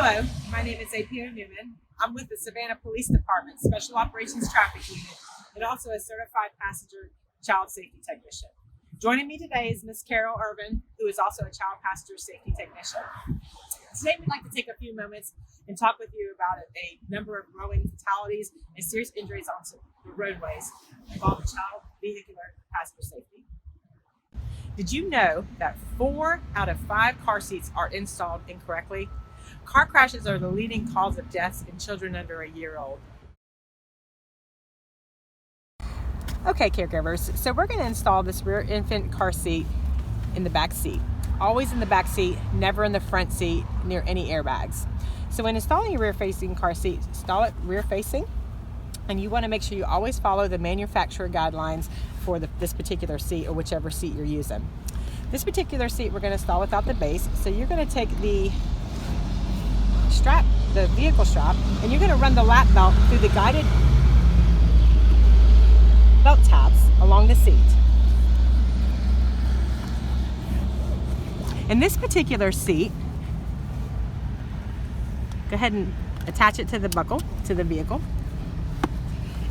Hello, my name is SPD Newman. I'm with the Savannah Police Department Special Operations Traffic Unit and also a certified passenger child safety technician. Joining me today is Ms. Carol Irvin, who is also a child passenger safety technician. Today we'd like to take a few moments and talk with you about a number of growing fatalities and serious injuries on the roadways involving child vehicular passenger safety. Did you know that 4 out of 5 car seats are installed incorrectly? Car crashes are the leading cause of deaths in children under a year old. Okay, caregivers, so we're going to install this rear infant car seat in the back seat. Always in the back seat, never in the front seat near any airbags. So when installing a rear-facing car seat, install it rear-facing, and you want to make sure you always follow the manufacturer guidelines for this particular seat or whichever seat you're using. This particular seat we're going to install without the base, so you're going to take the strap, the vehicle strap, and you're going to run the lap belt through the guided belt tabs along the seat. In this particular seat, go ahead and attach it to the buckle, to the vehicle.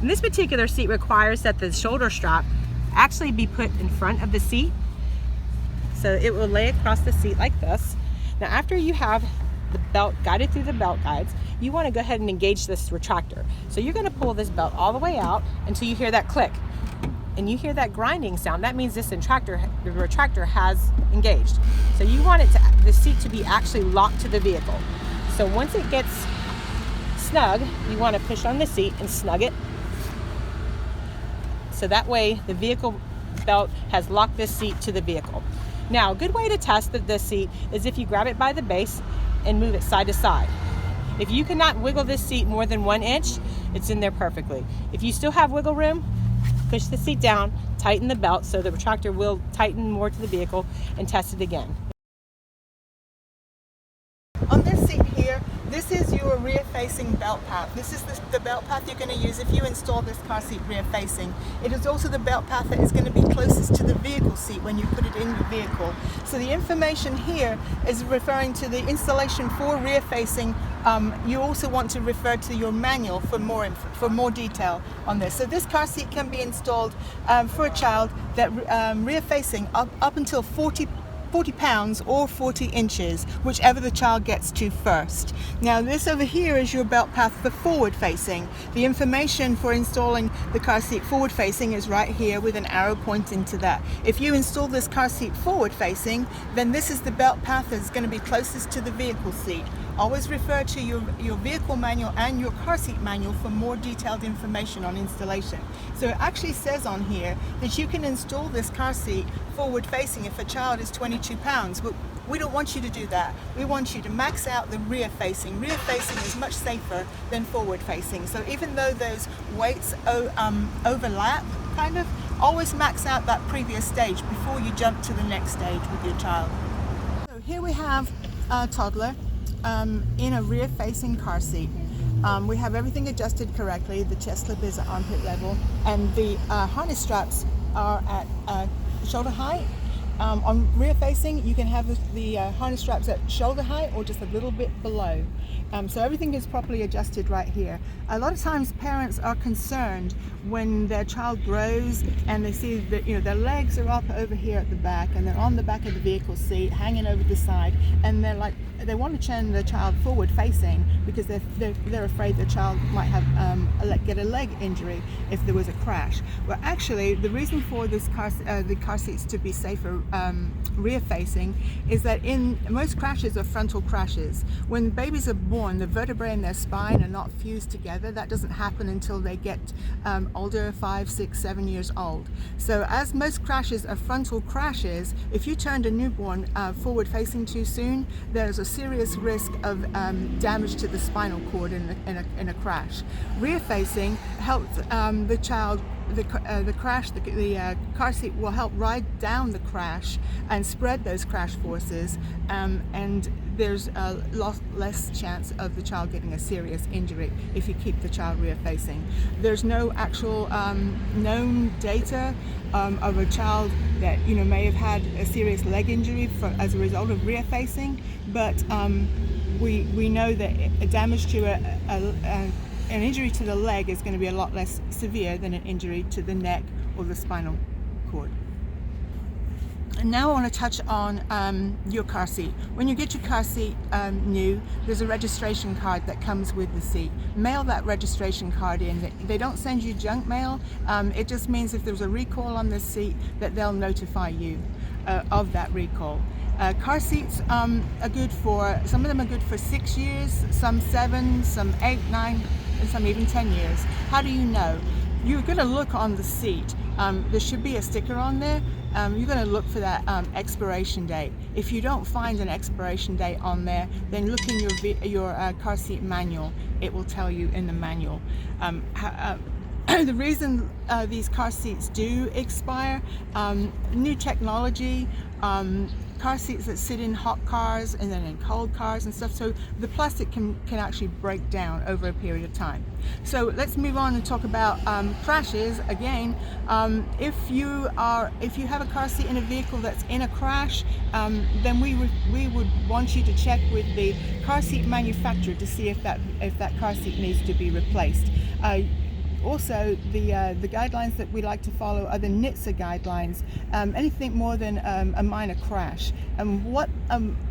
And this particular seat requires that the shoulder strap actually be put in front of the seat. So it will lay across the seat like this. Now after you have the belt guided through the belt guides, you want to go ahead and engage this retractor. So you're going to pull this belt all the way out until you hear that click. And you hear that grinding sound. That means this retractor has engaged. So you want the seat to be actually locked to the vehicle. So once it gets snug, you want to push on the seat and snug it. So that way the vehicle belt has locked this seat to the vehicle. Now, a good way to test this seat is if you grab it by the base and move it side to side. If you cannot wiggle this seat more than 1 inch, it's in there perfectly. If you still have wiggle room, push the seat down, tighten the belt so the retractor will tighten more to the vehicle, and test it again. On this seat here, this is your rear-facing belt path. This is the belt path you're going to use if you install this car seat rear-facing. It is also the belt path that is going to be closest to the vehicle seat when you put it in your vehicle. So the information here is referring to the installation for rear-facing. You also want to refer to your manual for more detail on this. So this car seat can be installed for a child that rear-facing up until 40 pounds or 40 inches, whichever the child gets to first. Now this over here is your belt path for forward facing. The information for installing the car seat forward facing is right here with an arrow pointing to that. If you install this car seat forward facing, then this is the belt path that's going to be closest to the vehicle seat. Always refer to your vehicle manual and your car seat manual for more detailed information on installation. So it actually says on here that you can install this car seat forward facing if a child is 22 pounds. But we don't want you to do that. We want you to max out the rear facing. Rear facing is much safer than forward facing. So even though those weights overlap, kind of, always max out that previous stage before you jump to the next stage with your child. So here we have a toddler in a rear-facing car seat. We have everything adjusted correctly. The chest lip is at armpit level, and the harness straps are at shoulder height. On rear-facing, you can have the harness straps at shoulder height or just a little bit below. So everything is properly adjusted right here. A lot of times parents are concerned when their child grows and they see that their legs are up over here at the back and they're on the back of the vehicle seat hanging over the side, and they want to turn the child forward facing because they're afraid the child might have get a leg injury if there was a crash. Well, actually the reason for this the car seats to be safer rear facing is that in most crashes are frontal crashes. When babies are born, the vertebrae in their spine are not fused together. That doesn't happen until they get older, 5, 6, 7 years old. So as most crashes are frontal crashes, if you turned a newborn forward facing too soon, there's a serious risk of damage to the spinal cord in a crash. Rear facing helps the child. The car seat will help ride down the crash and spread those crash forces, and there's a lot less chance of the child getting a serious injury if you keep the child rear facing. There's no actual known data of a child that may have had a serious leg injury as a result of rear facing, but we know that a damage to an injury to the leg is going to be a lot less severe than an injury to the neck or the spinal cord. And now I want to touch on your car seat. When you get your car seat new, there's a registration card that comes with the seat. Mail that registration card in. They don't send you junk mail. It just means if there's a recall on this seat that they'll notify you of that recall. Car seats are good for, some of them are good for 6 years, some 7, some 8, 9, and some even 10 years. How do you know? You're going to look on the seat. There should be a sticker on there. You're going to look for that expiration date. If you don't find an expiration date on there, then look in your car seat manual. It will tell you in the manual. The reason these car seats do expire, new technology, car seats that sit in hot cars and then in cold cars and stuff, so the plastic can actually break down over a period of time. So let's move on and talk about crashes. Again, if you have a car seat in a vehicle that's in a crash, then we would want you to check with the car seat manufacturer to see if that car seat needs to be replaced. Also, the guidelines that we like to follow are the NHTSA guidelines. Anything more than a minor crash, and what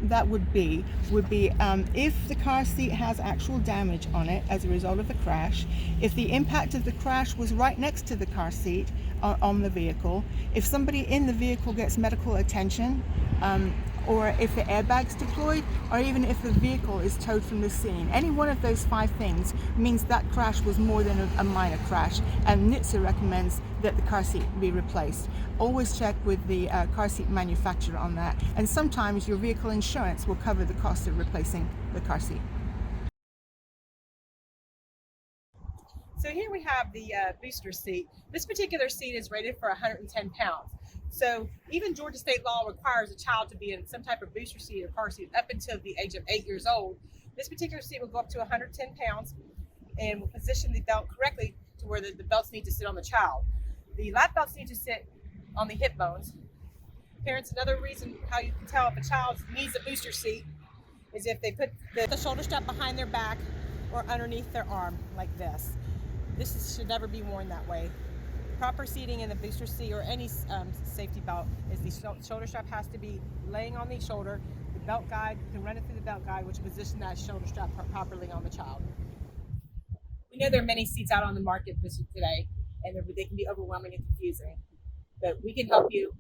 that would be if the car seat has actual damage on it as a result of the crash, if the impact of the crash was right next to the car seat on the vehicle, if somebody in the vehicle gets medical attention, or if the airbag's deployed, or even if the vehicle is towed from the scene. Any one of those 5 things means that crash was more than a minor crash, and NHTSA recommends that the car seat be replaced. Always check with the car seat manufacturer on that, and sometimes your vehicle insurance will cover the cost of replacing the car seat. So here we have the booster seat. This particular seat is rated for 110 pounds. So even Georgia state law requires a child to be in some type of booster seat or car seat up until the age of 8 years old. This particular seat will go up to 110 pounds and will position the belt correctly to where the belts need to sit on the child. The lap belts need to sit on the hip bones. Parents, another reason how you can tell if a child needs a booster seat is if they put the shoulder strap behind their back or underneath their arm like this. This should never be worn that way. Proper seating in the booster seat or any safety belt is the shoulder strap has to be laying on the shoulder. The belt guide, you can run it through the belt guide, which will position that shoulder strap properly on the child. We know there are many seats out on the market today, and they can be overwhelming and confusing. But we can help you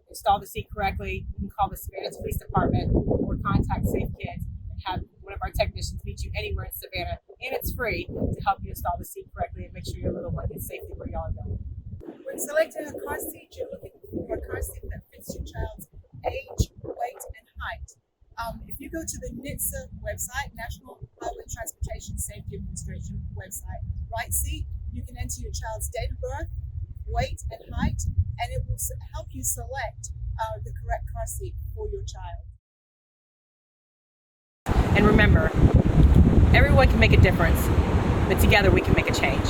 install the seat correctly. You can call the Savannah Police Department or contact Safe Kids and have one of our technicians meet you anywhere in Savannah, and it's free to help you install the seat correctly and make sure your little one gets safely where y'all are going. When selecting a car seat, you're looking for a car seat that fits your child's age, weight, and height. If you go to the NHTSA website, National Highway Transportation Safety Administration website, right seat, you can enter your child's date of birth, weight, and height, and it will help you select the correct car seat for your child. And remember, everyone can make a difference, but together we can make a change.